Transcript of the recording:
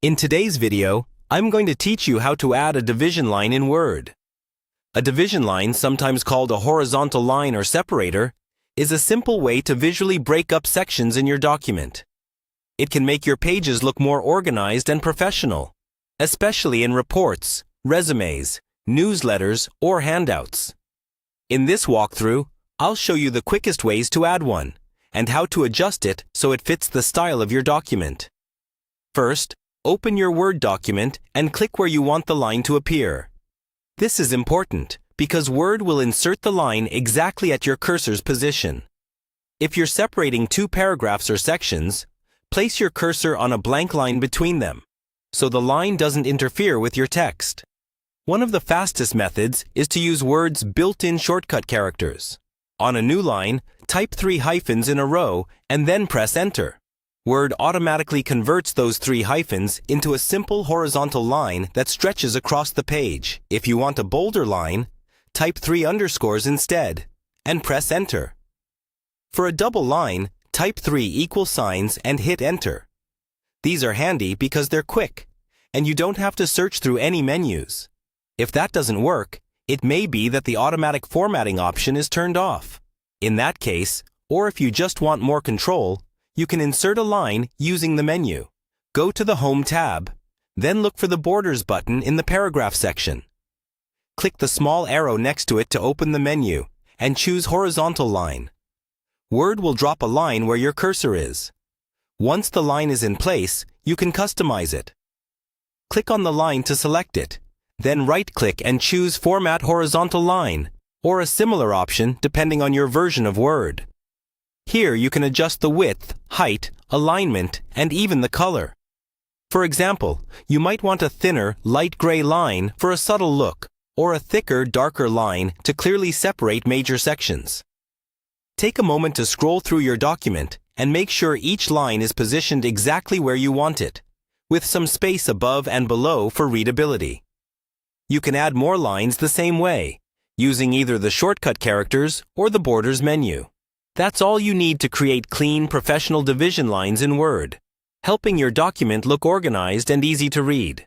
In today's video, I'm going to teach you how to add a division line in Word. A division line, sometimes called a horizontal line or separator, is a simple way to visually break up sections in your document. It can make your pages look more organized and professional, especially in reports, resumes, newsletters, or handouts. In this walkthrough, I'll show you the quickest ways to add one, and how to adjust it so it fits the style of your document. First, open your Word document and click where you want the line to appear. This is important because Word will insert the line exactly at your cursor's position. If you're separating two paragraphs or sections, place your cursor on a blank line between them, so the line doesn't interfere with your text. One of the fastest methods is to use Word's built-in shortcut characters. On a new line, type 3 hyphens in a row and then press Enter. Word automatically converts those 3 hyphens into a simple horizontal line that stretches across the page. If you want a bolder line, type 3 underscores instead, and press Enter. For a double line, type 3 equal signs and hit Enter. These are handy because they're quick, and you don't have to search through any menus. If that doesn't work, it may be that the automatic formatting option is turned off. In that case, or if you just want more control, you can insert a line using the menu. Go to the Home tab, then look for the Borders button in the Paragraph section. Click the small arrow next to it to open the menu, and choose Horizontal Line. Word will drop a line where your cursor is. Once the line is in place, you can customize it. Click on the line to select it, then right-click and choose Format Horizontal Line, or a similar option depending on your version of Word. Here you can adjust the width, height, alignment, and even the color. For example, you might want a thinner, light gray line for a subtle look, or a thicker, darker line to clearly separate major sections. Take a moment to scroll through your document and make sure each line is positioned exactly where you want it, with some space above and below for readability. You can add more lines the same way, using either the shortcut characters or the Borders menu. That's all you need to create clean, professional division lines in Word, helping your document look organized and easy to read.